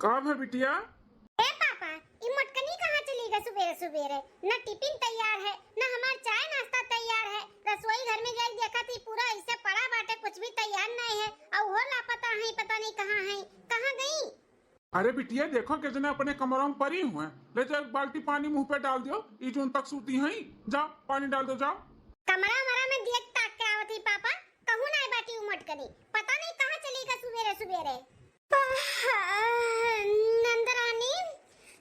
कब है बिटिया? ए पापा, ये मटकनी कहाँ चली गई सुबेरे सुबेरे? न टिफिन तैयार है, न हमार चाय नाश्ता तैयार है। रसोई घर में गई देखा थी पूरा ऐसे पड़ा बाटे, कुछ भी तैयार नहीं है। और वो लापता है, पता नहीं कहाँ है, कहाँ गई? अरे बिटिया देखो कितने अपने कमरों में पड़ी हुए हैं। ले जाओ एक बाल्टी पानी मुंह पे डाल दियो, इजून तक सूती हैं। जाओ पानी डाल दो जाओ। कमरा मरा में देख ताक के आवत ही पापा, कहूँ नहीं बाटी उ मटकनी, पता नहीं कहाँ चली गई सुबेरे सुबेरे। नंदरानी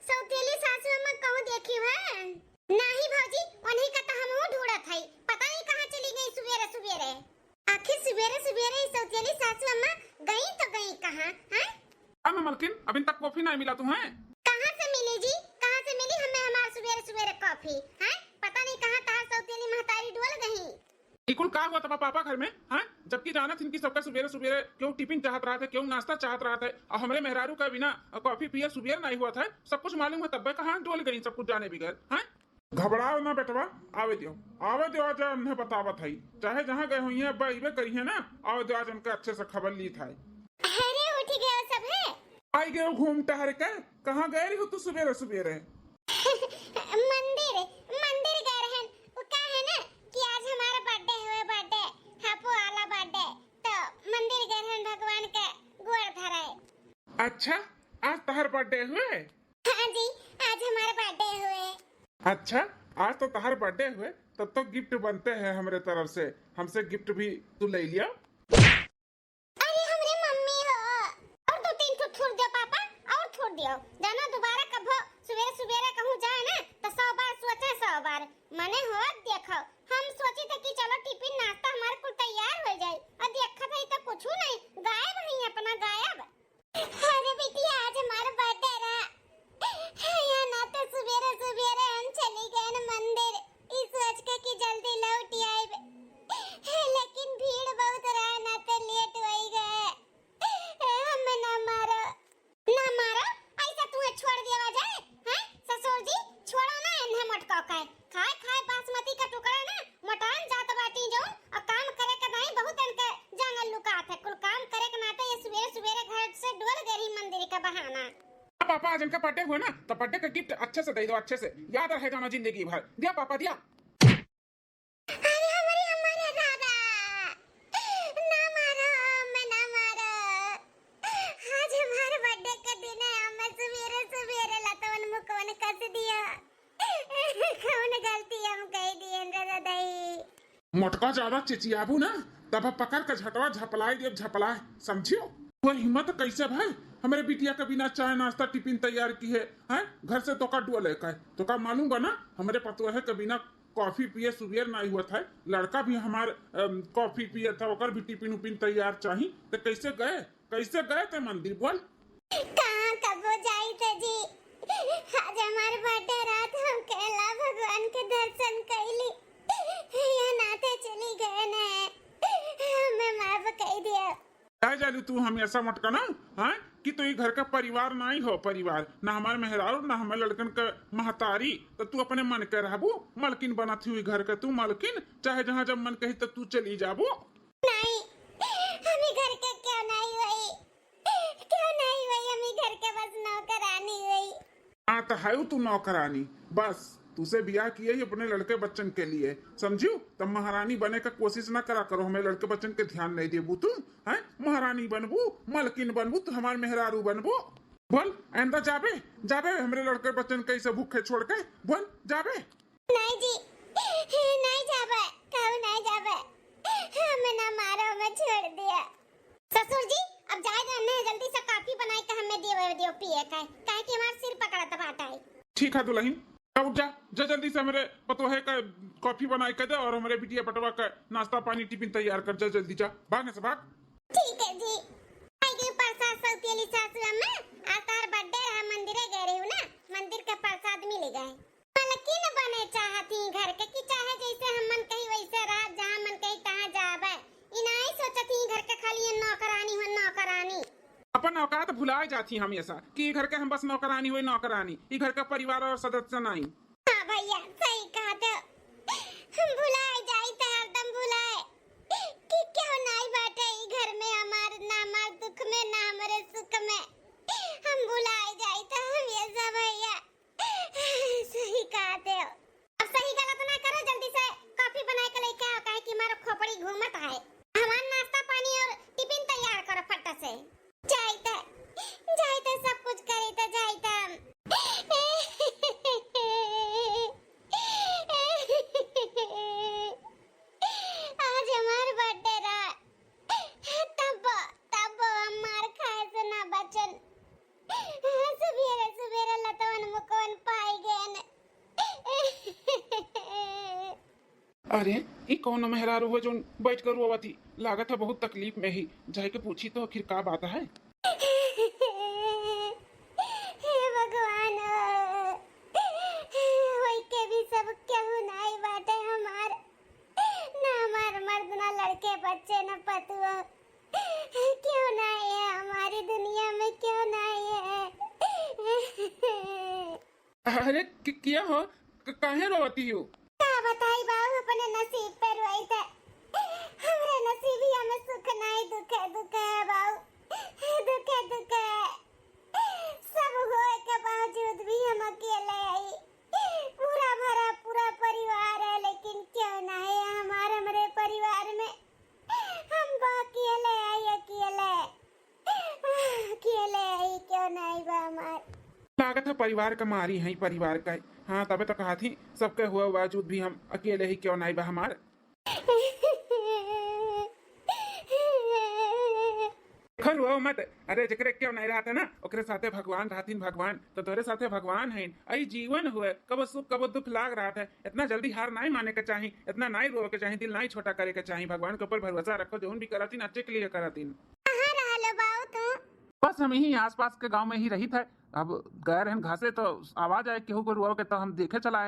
सौतेली सासू में कहूँ देखी है? नहीं भौजी, उन्हीं का तो हम ढूंढत है, पता नहीं कहाँ चली गई सुबेरे सुबेरे। आखिर सुबेरे सुबेरे सौतेली सासू अम्मा गई तो गई कहाँ हैं? अब मलकिन अभी तक कॉफी नहीं मिला तुम्हें? कहाँ से मिली जी, कहाँ से मिली हमें हमार सुबेरे सुबेरे कॉफी हैं? पता नहीं कहाँ कहाँ सौतेली महतारी डोल गई। इकुल का हुआ था पापा घर में हैं? जबकि जाना थी कि सबका सुबेरे सुबेरे क्यों टिफिन चाहत रहा था, क्यों नाश्ता चाहत रहा था, और हमारे मेहरारू का बिना कॉफी पिए सुबेरे नहीं हुआ था। सब कुछ मालूम है, तब कहाँ डोल गई सब कुछ जाने बगैर हैं? घबराओ ना बेटवा, आवे दियो आज उन्हें बतावत है। चाहे जहाँ गए हुई है इबे करी है ना, आवे दियो आज उनका अच्छे से खबर ली था। अरे उठ गए सब है? आई गए घूम टहर के। कहाँ गए रही हो तू सुबेरे सुबेरे? मंदिर मंदिर गए रहन। वो क्या है ना कि आज हमारा बर्थडे हुए, बर्थडे हापो वाला बर्थडे, तो मंदिर गए रहन भगवान के गोड़ धराए। अच्छा आज तहर बर्थडे हुए? हाँ जी, आज हमारा बर्थडे हुए। अच्छा आज तो तहर बर्थडे हुए, तब तो गिफ्ट बनते हैं हमारे तरफ से। हमसे गिफ्ट भी तू ले लिया। अरे हमरे मम्मी हो, और दो तीन ठो छोड़ दो पापा, और छोड़ दियो। जानो दोबारा कब सुबेरे सुबेरे कहूँ जाए ना तो 100 बार सोचे, 100 बार मने हो। देखो हम सोची थे कि चलो टिफिन नाश्ता हमारे को तैयार हो जाए, और देखा था तो कुछ नहीं, गायब है अपना गायब। अरे बेटी आज हमारा बर्थडे रहा, या ना तो सुबेरे सुबेरे हम चली गए न मंदिर, इस सोच के कि जल्दी लौट आए, लेकिन भीड़ बहुत रहा ना तो लेट हो गए। हमें ना मारो, ना मारो, ऐसा तुम्हें छोड़ दिया जाए हैं? ससुर जी छोड़ो ना इन्हें मटका खाए, खाए खाए बासमती का टुकड़ा ना मटान जात बाटी जो, और काम करे का नहीं बहुत इनके जंगल लुकात है। कुल काम करे का नाते ये सुबेरे सुबेरे घर से डोल गई मंदिर का बहाना। पापा आज इनका बर्थडे हुआ ना, तो बर्थडे का गिफ्ट अच्छे से दे दो, अच्छे से याद रहे जाना जिंदगी भर। दिया पापा दिया। अरे हमारे हमारे दादा, ना मारो, मैं ना मारो। आज हमारे बर्थडे का दिन है, हमें सुबेरे सुबेरे लतवन मुकवन कर दिया। कौन गलती हम कह दिए दादाई? मोटका ज्यादा चिचियाबू ना, तब पकड़ कर झटवा झपलाई दियो, झपलाए समझियो। वो हिम्मत कैसे भाई हमारे बिटिया के बिना चाय नाश्ता टिफिन तैयार की है हैं? घर से तो का डुआ लेकर तो का मालूम बना हमारे पतोहे के बिना कॉफी पिए सुबेर नहीं हुआ था। लड़का भी हमार कॉफी पिए था, ओकर भी टिफिन उपिन तैयार चाहिए। तो कैसे गए थे मंदिर बोल? कहाँ कब जाई थे जी? आज हमारे बर्थडे रात हम केला भगवान के दर्शन कैली, या नाते चली गए ने, हमें माफ कह दिया। क्या जालू तू हमेशा मटका ना हाँ कि तू घर का परिवार नहीं हो, परिवार ना हमारे मेहरारू ना हमारे लड़कन का महतारी, तो तू अपने मन के रहबू। मलकिन बना थी हुई घर का तू मलकिन, चाहे जहाँ जब मन कही तब तू चली जाबू। नहीं हमें घर के क्यों नहीं हुई, हमें घर के बस नौकरानी हुई। हाँ तो है तू नौकरानी, बस तुझसे ब्याह किए ही अपने लड़के बच्चन के लिए, समझियो। तब महारानी बने का कोशिश ना करा करो, हमें लड़के बच्चन के ध्यान नहीं देबू तुम हैं? महारानी बनबू, मलकिन बनबू, तो हमारे मेहरारू बनबू। बोल आंदा जाबे हमरे लड़के बच्चन कैसे भूखे छोड़ के, बोल जाबे? नहीं जी, नहीं जाबे, कहूँ नहीं जाबे, हमें ना मारो, हमें छोड़ दिया। ससुर जी अब जाए जाने जल्दी से कॉफी बनाई के हमें दियो पिए का, काहे कि हमारा सिर पकड़ा था बाटा है। ठीक है दुल्हन, उठ जा जल्दी से मेरे पतोहे का कॉफी बनाई कर दे, और हमारे बिटिया पटवा का नाश्ता पानी टिफिन तैयार कर, जल्दी जा, भागने से भाग। ठीक है जी। आई गई प्रसाद सौतेली सासू अम्मा, आज तार बर्थडे है, मंदिरे गए रही हूँ ना, मंदिर का प्रसाद मिल गए। मलकिन बने चाहती घर के कि चाहे जैसे हम मन कही वैसे रह, जहाँ मन कही तहाँ जाबे, इनाई सोचती घर के खाली नौकरानी हो नौकरानी। अपन औकात भुला जाती हमेशा कि घर के हम बस नौकरानी हुई नौकरानी, ये घर का परिवार और सदस्य नहीं। हाँ भैया सही कहा, तो हम भुलाए जाई तो हरदम भुलाए कि क्यों नहीं बाटे घर में हमारे, ना हमारे दुख में ना हमारे सुख में, हम भुला छोटा से जाइता सब कुछ करी त जाइता आज हमार बर्थडे रहा तब तब मार खाए से ना बचन सुबेरे सुबेरे लतवन मुकवन पाई गए अरे ई कौन मेहरारू हो जो बैठ कर रोवती लागत है बहुत तकलीफ में ही जाके के पूछी तो आखिर का बात है। हे भगवान होई के भी सब केहू नहीं बाटे हमार ना हमार मर्द ना लड़के बच्चे ना पतुआ क्यों नहीं है हमारी दुनिया में क्यों नहीं है। अरे क्या हो काहे रोवती हो? का बताई बाबू अपने नसीब पे रोई थे हमरे नसीबिया में सुख नहीं दुख है बाबू दुख है सब होए के बावजूद भी हम अकेले आई पूरा परिवार है लेकिन क्यों नहीं है हमारे परिवार में हम अकेले आई क्यों नहीं बा हमार लागत है परिवार का मारी है परिवार का। हाँ तबे तो कहा थी सबके हुआ बावजूद भी हम अकेले ही क्यों नहीं बा हमार। खरुआ मत अरे जकरे क्यों नहीं रहते ना ओकरे साथे भगवान रहतीन भगवान तो तोरे साथे भगवान है। आई जीवन हुए कब सुख कब दुख लाग रहा था इतना जल्दी हार नहीं माने के चाहिए इतना नहीं रोवे के चाहिए दिल नहीं छोटा करे के चाहिए भगवान के ऊपर भरोसा रखो जो भी करातीन अच्छे के लिए करातीन। बस हम यही आसपास के गांव में ही रही थे अब गए रहन घासे तो आवाज आए केहू को रुआ के तो हम देखे चला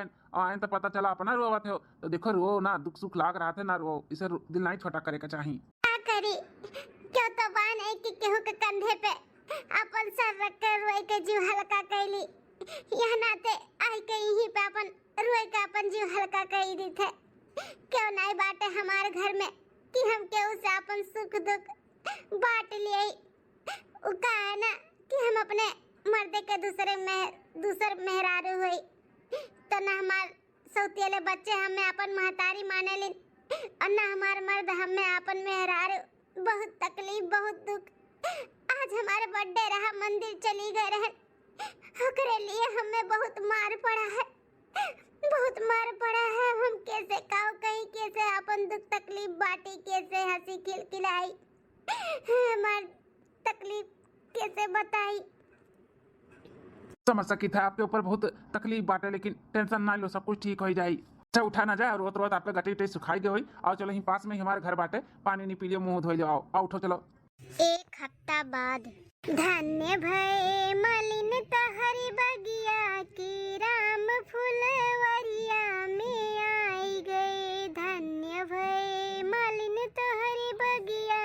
आए तो पता चला अपना रुआ थे तो देखो रो ना दुख सुख लाग रहा थे ना रो इसे दिल नहीं छोटा करे के चाहिए। क्या करी क्यों तो बान है कि केहू के कंधे पे अपन सर रख कर रोए के जीव हल्का कैली यह नाते आई के यहीं पे अपन रोए के अपन जीव हल्का कर दी थे क्यों नहीं बाटे हमारे घर में कि हम केहू से अपन सुख दुख बांट लिए उका है ना कि हम अपने मर्दे के दूसर मेहरारू हुई तो ना हमार सौतेले बच्चे हमें अपन महतारी माने लिन और ना हमार मर्द हमें अपन मेहरारू बहुत तकलीफ बहुत दुख आज हमारे बर्थडे रहा मंदिर चली गए रहे ओकरे लिए हमें बहुत मार पड़ा है हम कैसे काओ कहीं कैसे अपन दुख तकलीफ बांटी कैसे हंसी खिलखिलाई हमार तकलीफ कैसे बताई। समझ सकी था आपके ऊपर बहुत तकलीफ बाटे लेकिन टेंशन ना लो सब कुछ ठीक हो जाए। अच्छा उठा ना जाए रोत रोत आपके गटी सुखाई गई आओ चलो यहीं पास में ही हमारे घर बाटे पानी नहीं पी लियो मुंह धो लियो आओ उठो चलो। एक हफ्ता बाद धन्य भय मलिन तहरी बगिया की राम फुलवरिया में आई गए धन्य भय मलिन तहरी बगिया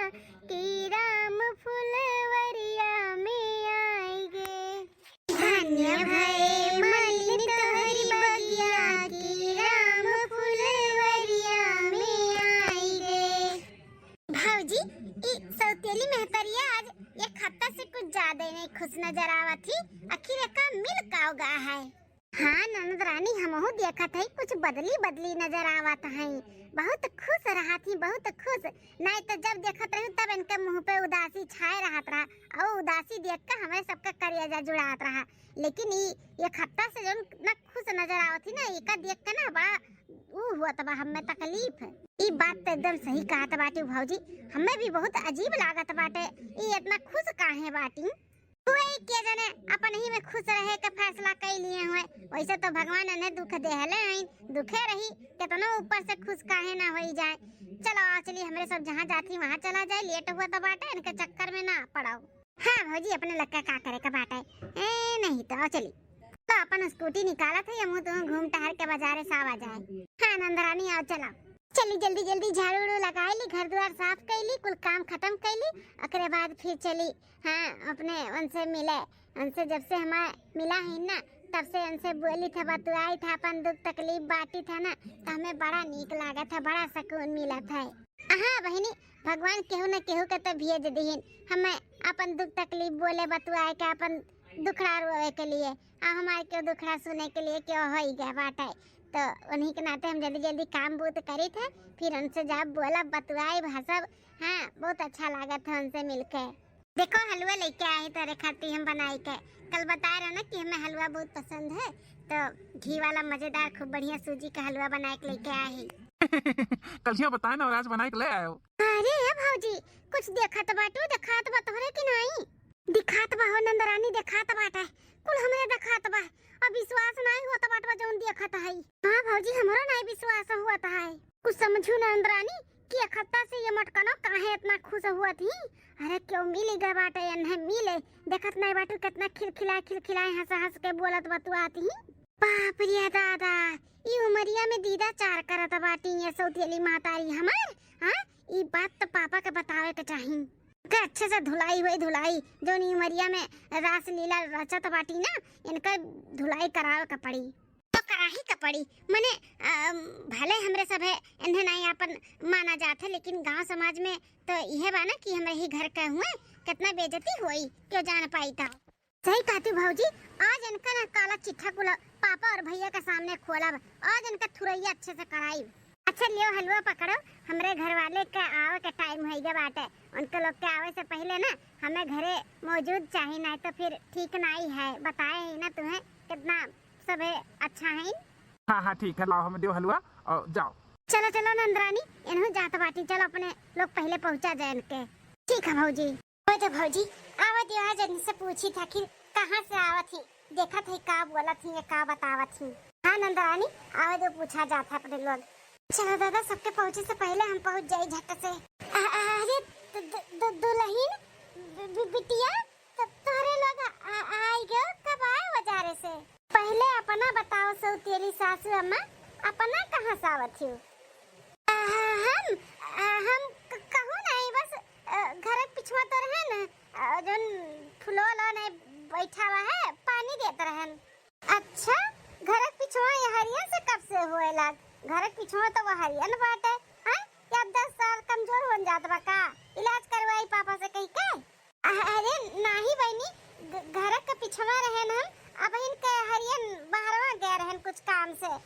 की राम फुलवरिया में आई गए धन्य भय मलिन तहरी बगिया की राम फुलवरिया में आई गए। भाऊजी सौतेली मेहतरिया आज एक हफ्ता से कुछ ज्यादा नहीं खुश नजर आवत थी आखिर का मिल का उगा है। हाँ ननद रानी हमहू देखा था कुछ बदली नजर आवत है बहुत खुश रहा थी बहुत खुश नहीं तो जब देखत रही तब इनके मुंह पे उदासी छाए रहत रहा और उदासी देख कर हमें सबका करिया जुड़ात रहा लेकिन एक हफ्ता से जो ना खुश नजर आवत थी ना एक देख के ना बड़ा हुआ तब हमें तकलीफ है। ये बात तो एकदम सही कहा बाटी भाऊजी हमें भी बहुत अजीब लागत बाटे ये इतना खुश काहे बाटी वही के जने अपन ही में खुश रहे का फैसला कर लिए हुए वैसे तो भगवान ने दुख देहले हैं दुखे रही कितना ऊपर से खुश काहे ना हो जाए। चलो चलिए हमरे सब जहाँ जाती वहाँ चला जाए लेट हुआ तो बाटे इनके चक्कर में ना पड़ाओ। हाँ भाऊजी अपने लक्का का करे का बाटे नहीं तो चली तो अपन स्कूटी निकाला था या मुँह तुम घूम टहर के बाजारे सावा जाए। हाँ नंदरानी आओ चला चली जल्दी झाड़ू लगाई ली घर द्वार साफ कैली कुल काम खत्म कैली अकरे बाद फिर चली। हाँ अपने उनसे मिले उनसे जब से हमें मिला ही ना तब से उनसे बोली था बतुआई था अपन दुख तकलीफ बांटी था ना तो हमें बड़ा नीक लगा था बड़ा सुकून मिला था। हाँ बहनी भगवान केहू न केहू के तो भेज दीन हमें अपन दुख तकलीफ बोले बतुआए के अपन दुखड़ा रोए के लिए हमारे क्यों दुखड़ा सुने के लिए क्यों हो गया बाटे तो उन्हीं के नाते हम जल्दी काम बूत करी थे फिर उनसे जब बोला बतुआई भाषा हाँ बहुत अच्छा लगा था उनसे मिलकर। देखो हलवा लेके आए तेरे खातिर हम बनाई के। कल बता रहे ना कि हमें हलवा बहुत पसंद है, तो घी वाला मजेदार खूब बढ़िया सूजी का हलवा बना के लेके आए हैं। कल बताए ना, और आज बनाए के ले आए हो। अरे भौजी कुछ देखत बाटू, दिखात बा तोहरे कि नहीं? दिखात बा हो नंदरानी, दिखात बाटे कुल हमरे दिखात बा। अब विश्वास नहीं होता बाटवा जोन देखत है। हां भौजी हमरो नहीं विश्वास हुआ है। कुछ समझू नंदरानी कि अखत्ता से ये मटकनो काहे इतना खुश हुआ थी। अरे क्यों मिल गए बाटे या नहीं मिले, देखत नहीं बाटू कितना खिलखिलाए हंस हंस के बोलत बतुआती। बाप रे दादा, ई उमरिया में दीदा चार करत बाटी ये सौतेली मातारी हमार। हां ई बात तो पापा के बतावे के चाहिए के अच्छे से धुलाई जो नी उमरिया में रास लीला रचत बाटी ना, इनका धुलाई करावे के पड़ी तो कराही का पड़ी। मने भले हमरे सब है इन्हें नहीं अपन माना जाते, लेकिन गांव समाज में तो यह बा ना कि हमरे ही घर का हुए कितना बेइज्जती हुई क्यों जान पाई था। सही कहती भौजी, आज इनका ना काला चिट्ठा कुल पापा और भैया के सामने खोला, आज इनका थुरैया अच्छे से कराई। अच्छा लियो हलवा पकड़ो, हमरे घर वाले के आवे के टाइम हो गया बाटे। उनके लोग के आवे से पहले ना हमें घरे मौजूद चाहिए, नहीं तो फिर ठीक नहीं है। बताए ही ना तुम्हें कितना सब है अच्छा है। हाँ ठीक है, लाओ हमें दो हलवा और जाओ। चलो चलो नंदरानी, इन्हों जात बाटी, चलो अपने लोग पहले पहुंचा जाए इनके। ठीक है भौजी। तो भौजी आवत आज इनसे पूछी था कि कहाँ से आवत थी, देखा थी का बोला थी या का बतावत थी। हाँ नंदरानी आवत जो पूछा जाता अपने लोग। चलो दादा, सबके पहुंचे से पहले हम पहुंच जाए झट से। अरे दुल्हन बिटिया, तोरे लोग आई गए कब आए बाजारे से? पहले अपना बताओ सौतेली सासू अम्मा, अपना कहाँ से आवत थी? हम कहूँ नहीं, बस घर पिछवा तो रहे ना जोन फुलो ने बैठा हुआ है पानी देते रहन। अच्छा घर पिछवा ये हरियन से कब से हुए लाग? घर पिछवा तो वो हरियन बात है। हां क्या 10 साल कमजोर हो जात बा का? इलाज करवाई पापा से कहीं के? अरे नहीं बहनी, घर के पिछवा रहन हम, अब इनके हरियन बाहरवा गए रहन कुछ काम से।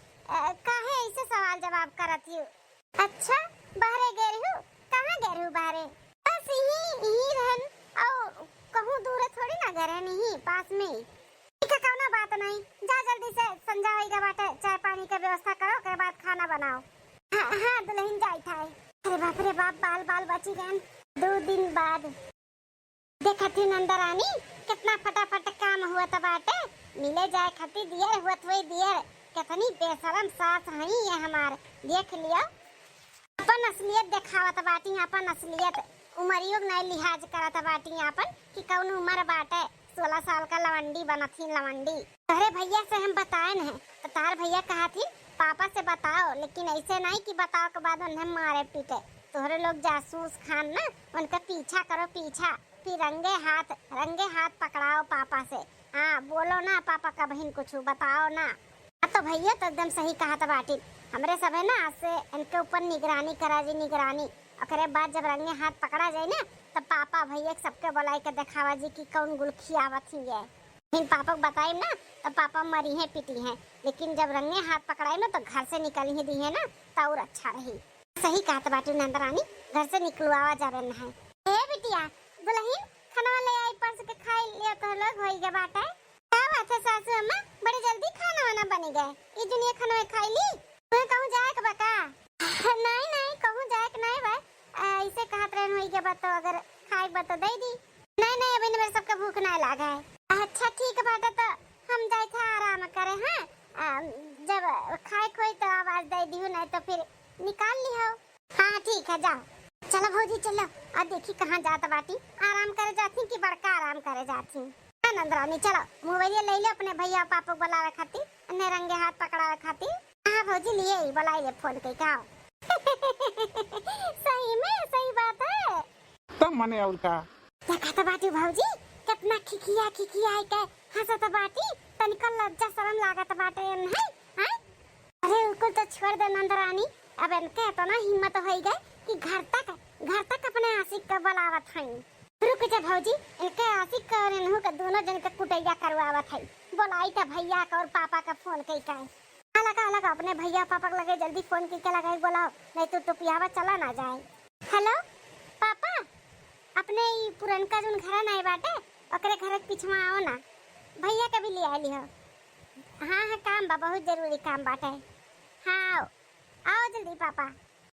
काहे ऐसे सवाल जवाब करत हूँ? अच्छा बाहरे गए हो? कहाँ गए हो बाहरे? बस यही रहन, और कहूँ दूर थोड़ी ना गए रहन, यही पास में। ठीक है कौनो बात नहीं, जा जल्दी से संजा होइगा बाटे, चाय पानी का व्यवस्था करो, के बाद खाना बनाओ। हाँ दुल्हन जाई था। अरे बाप रे बाप, बाल बची गए 2 दिन बाद। देखा थी नंदरानी कितना फटाफट काम हुआ था बाटे, मिले जाए खती दियर हुआ हुई दियर। कितनी बेशरम सास है ये हमार, देख लियो अपन असलियत दिखावत बाटी, अपन असलियत उमरियो नहीं लिहाज करत बाटी अपन कि कौन उम्र बाटे। 16 साल का लवंडी बनथी लवंडी। अरे भैया से हम बताए न, तो तार भैया कहा थी पापा से बताओ, लेकिन ऐसे नहीं कि बताओ के बाद उन्हें मारे पीटे। तोहरे लोग जासूस खान ना, उनका पीछा करो पीछा, फिर रंगे हाथ पकड़ाओ पापा से। हाँ बोलो ना पापा का बहन कुछ बताओ ना। तो भैया तो एकदम सही कहा था बाटी, हमरे सब है ना आज से इनके ऊपर निगरानी करा जी, निगरानी। अखरे बाद जब रंगे हाथ पकड़ा जाए ना, तब पापा भैया सबके बुलाई के दिखावा जी कि कौन गुलखी आवत ही है। फिर पापा को बताई ना तो पापा मरी है पिटी है, लेकिन जब रंगे हाथ पकड़ाई ना तो घर से निकल ही दी है ना, तो और अच्छा रही। सही कहा था बाटी नंदरानी, घर से निकलवावा जावे न है। ए बिटिया दुल्हन खाना ले आई, परस के खाई लियो तो लोग होई गए बाटे। क्या बात है सासू अम्मा, बड़ी जल्दी खाना वाना बन गए, ये दुनिया खाना खाई ली? तुम्हें कहूँ जाए के बका? नहीं कहूँ जाए के नहीं बा, ऐसे कहत रहन होई के बात, तो अगर खाए बा तो दे दी। नहीं अभी मेरे सबका भूख नहीं लागा है। अच्छा ठीक बात है, तो हम जाए थे आराम करे। हाँ जब खाए खोई तो आवाज दे दी, नहीं तो फिर निकाल ली हो। हाँ ठीक है जाओ। चलो भौजी चलो, और देखी कहाँ जाता बाटी, आराम करे जाती कि बड़का आराम करे जाती? नंदरानी चलो मोबाइल ले लो अपने भैया पापा बुलावे खातिर, अन्य रंगे हाथ पकड़ावे खातिर। हाँ भौजी लिए ही बुलाइए फोन के का। सही में सही बात है। तब मने और का देखा तो बाटी भौजी कितना खिखिया के हंसत बाटी, तनिक लज्जा शर्म लागत बाटे नहीं? हां अरे उनको तो छोड़ दे नंदरानी, अब इनके तो ना हिम्मत हो गई कि घर तक अपने आशिक का बुलावत हई। रुक जा भौजी, इनके आशिक और इन्हों का दोनों जन के कुटैया करवावत है। बोलाई था भैया का और पापा का फोन कई का अलग अपने भैया पापा के लगे जल्दी फोन की के लगे बोलाओ, नहीं तो टुपियावा चला ना जाए। हेलो पापा, अपने ई पुरनका जोन घर नहीं बाटे ओकरे घर के पिछवा आओ ना, भैया के भी ले आली हो। हाँ हाँ काम बा, बहुत जरूरी काम बाटे। हाँ आओ आओ जल्दी पापा।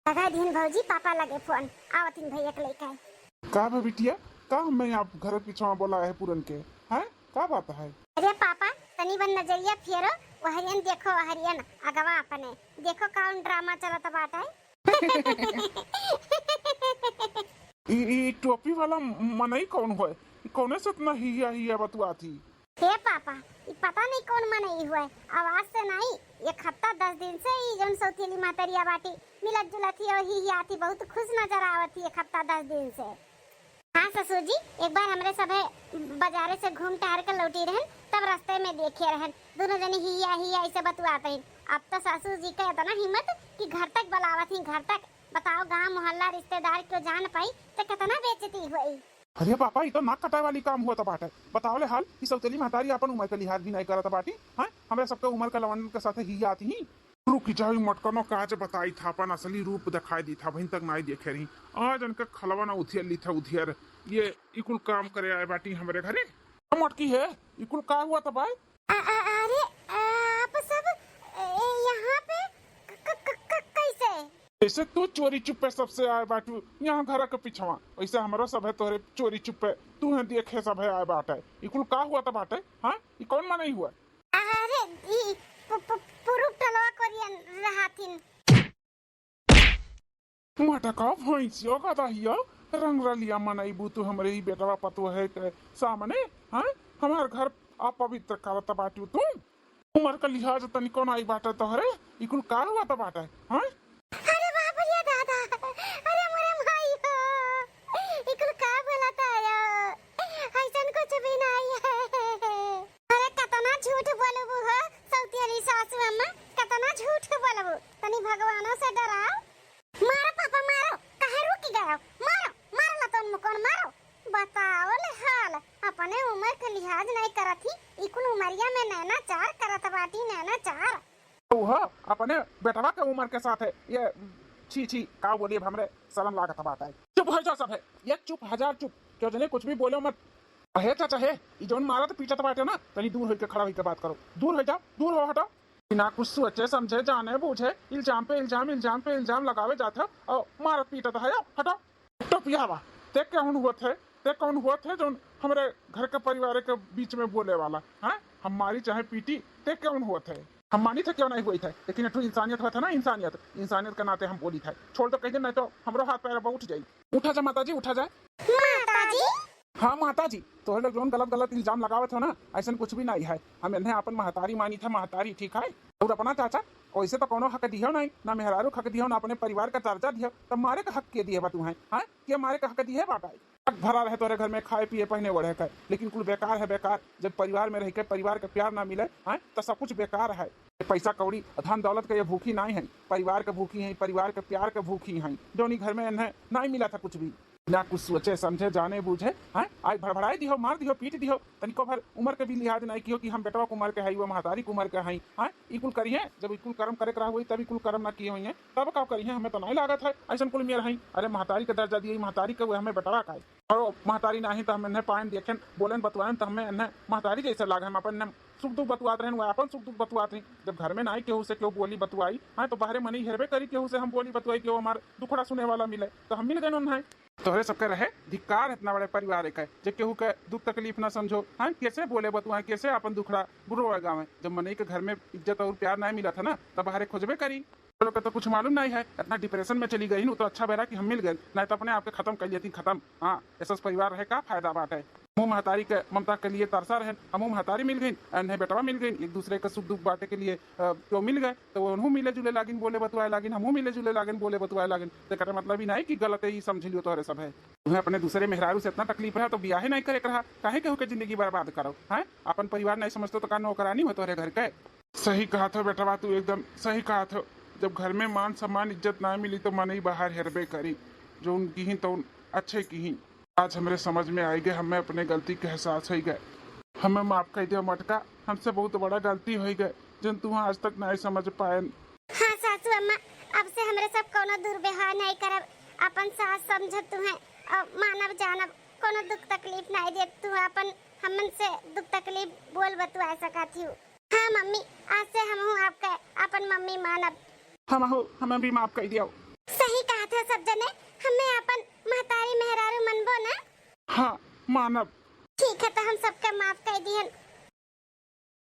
लगा दिन भौजी पापा लगे फोन, आवतिन भैया के लेके। का बा बिटिया, का मैं आप घर के पीछे बोला है पूरन के, हैं का बात है? अरे पापा तनी बन नजरिया फेरो, वो हरियन देखो, हरियन अगवा अपने देखो कौन ड्रामा चलत बाटे। ई टोपी वाला मनई कौन है? कौने से इतना हिया बतुआ थी? हे पापा ये पता नहीं कौन मनई हुआ है, आवाज से नहीं, एक हफ्ता 10 दिन से ये जन सौतीली मातरिया बाटी मिलत जुलत ही और ही आती, बहुत खुश नजर आवती एक हफ्ता 10 दिन से। हाँ ससुर जी, एक बार हमरे सभे बाजारे से घूम टहर कर लौटी रहन, तब रास्ते में देखे रहन दोनों जने हिया ऐसे बतुआते हैं। अब तो ससुर जी का इतना हिम्मत कि घर तक बुलावत ही, घर तक। बताओ गांव मोहल्ला रिश्तेदार क्यों जान पाई तो कितना बेइज्जती हुई। अरे पापा ये तो नाक कटाए वाली काम हुआ था बाटे। बताओ ले हाल कि सौतेली महतारी अपन उम्र के लिहाज भी नहीं करता बाटी, हैं हमें सबके उम्र के लवन के साथ ही आती ही। रुक जाओ मटकनो काज बताई था, अपन असली रूप दिखाई दी था, वहीं तक नहीं देखे रही। आज इनके खलवा ना उथियर ली था उधियर, ये इकुल काम करे आए बाटी हमारे घरे। मटकी है इकुल का हुआ था भाई? अरे आप सब यहाँ पे कैसे? जैसे तू चोरी चुप्पे सबसे आए बाटू यहाँ घर के पिछवा, वैसे हमारा सब है तोरे चोरी चुप्पे तू है देखे सब है आए बाटे। इकुल का हुआ था बाटे? हाँ ये कौन माने हुआ? अरे पुरुष टलवा कोरियन रहाथिन। मटका भैंसियो का दहिया रंग रलिया मनाई तू हमरे ही बेटवा पतो है के सामने, हाँ हमार घर आप पवित्र करत बाटू तुम। उम्र का लिहाज तनिको नहीं बाटे तोहरे, इकुल का हुआ था बाटे? हाँ अरे बाप रे दादा, अरे मोरे भाई हो, इकुल का बोला था यो, ऐसन कुछ भी नहीं है। अरे कितना झूठ बोलबू हो सौतेली सासू अम्मा, कितना झूठ बोलबू, तनी भगवानों से डराओ। मारो पापा मारो, काहे रुक गए? मारो मारो ला तो मुकोन मारो। बताओ ले हाल, अपने उम्र के लिहाज नहीं करत ही, इकुल उमरिया में नैना चार करत बाटी, नैना चार। ओह अपने बेटवा के उम्र के साथ है ये छी छी का बोलिए हमरे शर्म लागत बात है। चुप हो जाओ सब है, एक चुप हजार चुप, क्यों जने कुछ भी बोलो मत। है चाचा है ई जोन मारत पीटत बाटे ना, तनी दूर होके खड़ा होके बात करो, दूर हो जाओ, दूर हो हटो। बिना कुछ सोचे समझे जाने बूझे इल्जाम पे इल्जाम लगावे जाता और मारत पीटत है। हटो टोपियावा, ते कौन हुआ थे, ते कौन हुआ थे जो हमारे घर के परिवार के बीच में बोले वाला? हाँ हमारी चाहे पीटी, ते कौन हुआ थे? हम मानी थे क्यों नहीं हुई थे, लेकिन एक इंसानियत हुआ था ना, इंसानियत के नाते हम बोली थे। छोड़ तो कहीं नहीं तो हमरो हाथ पैर उठ जाये। उठा जा माता जी, उठा जाए। हाँ माता जी, तो लोग जोन गलत इल्जाम लगावत हो ना, ऐसा कुछ भी नहीं है। हम इन्हें अपन महतारी मानी था, महतारी ठीक है। और अपना चाचा वैसे तो कोनो हक दियो नहीं, ना मेहरारू हक दियो, ना अपने परिवार का दर्जा दियो, तब मारे का हक के दिए बा तू है? हाँ ये मारे का हक दिए बाटा हक भरा रहे तोरे घर में, खाए पिए पहने बढ़े का, लेकिन कुल बेकार है बेकार। जब परिवार में रह के परिवार के प्यार ना मिले हाँ तो सब कुछ बेकार है। पैसा कौड़ी धन दौलत के ये भूखी नहीं है, परिवार के भूखी है, परिवार के प्यार के भूखी है, जो घर में इन्हें नहीं मिला था कुछ भी, ना कुछ सोचे समझे जाने बूझे। हाँ आज भड़बड़ाई दियो, मार दियो, पीट दियो, तनिको भर उम्र के भी लिहाज नहीं कियो कि हम बेटवा कुमार के हई, वो महतारी कुमार के हई। हाँ इकुल करिए, जब इकुल कर्म करे करा हुई तब इकुल कर्म ना किए हुई तब का करिए, हमें तो नहीं लागत है ऐसा कुल मेर हई। अरे महतारी का दर्जा दिए, महतारी का हमें बेटवा का, और महतारी नहीं तो हम इन्हें पाइन देखें बोलें बतवाएं तो हमें इन्हें महतारी जैसे लागे। हम अपन सुख दुख बतवाते रहे, अपन सुख दुख बतवाते हैं। जब घर में नहीं केहू से केहू बोली बतवाई हाँ तो बाहर मनी हेरबे करी केहू से हम बोली बतवाई कि वो हमारे दुखड़ा सुने वाला मिले, तो हम मिल गए उन्हें। तोहरे सबके रहे धिक्कार इतना बड़े परिवार के जे केहू के दुख तकलीफ ना समझो। हाँ कैसे बोले बतुआ, कैसे अपन दुखड़ा बुरो गाँव है। जब मनई के घर में इज्जत और प्यार नहीं मिला था ना, तब बाहर खोजबे करी। लोग तो कुछ मालूम नहीं है, इतना डिप्रेशन में चली गई, तो अच्छा बेरा कि हम मिल गए, नहीं तो अपने आप के खत्म कर लेती। खत्म हाँ ऐसा परिवार रहे का फायदा बात है। मुँह महतारी के ममता के लिए तरसा रहे, हम महतारी मिल गई, अन्य बेटवा मिल गई, एक दूसरे का सुख दुख बांटे के लिए तो मिल गए, तो उन्हों मिले जुले लागिन बोले बतवाए लागिन, हमहू मिले जुले लागिन बोले बतवाए लागिन। तो मतलब ही नहीं कि गलत है, ही समझ लियो तोहरे सब है। तुम्हें अपने दूसरे मेहरारू से इतना तकलीफ है तो ब्याह नहीं करे रहा, काहे केहू के जिंदगी बर्बाद करो। है अपन परिवार नहीं समझते तो का नौकरानी हो तोहरे घर के। सही कहा था बेटवा, तू एकदम सही कहा था। जब घर में मान सम्मान इज्जत ना मिली तो मन ही बाहर हेरबे करी, जो उनकी ही तो अच्छे की ही। आज हमारे समझ में आई गए, हमें अपने गलती के एहसास हो गए, हमें माफ कर दिया मटका, हमसे बहुत बड़ा गलती हो गए जिन तू आज तक नहीं समझ पाए। हाँ सासू अम्मा, अब से हमरे सब कोनो दुर्व्यवहार नहीं करब, अपन सास समझत तू है, मानव जानब कोनो दुख तकलीफ नहीं दे तू अपन हमन से दुख तकलीफ बोल बतू ऐसा कहती हूँ। हाँ मम्मी, आज से हम हूँ आपका अपन मम्मी मानब। हमें भी माफ कर दिया। सही कहा था सब जने, हमें अपन महतारी मेहरारू मनबो ना। हाँ मानब। ठीक है तो हम सबका माफ कर दिहन।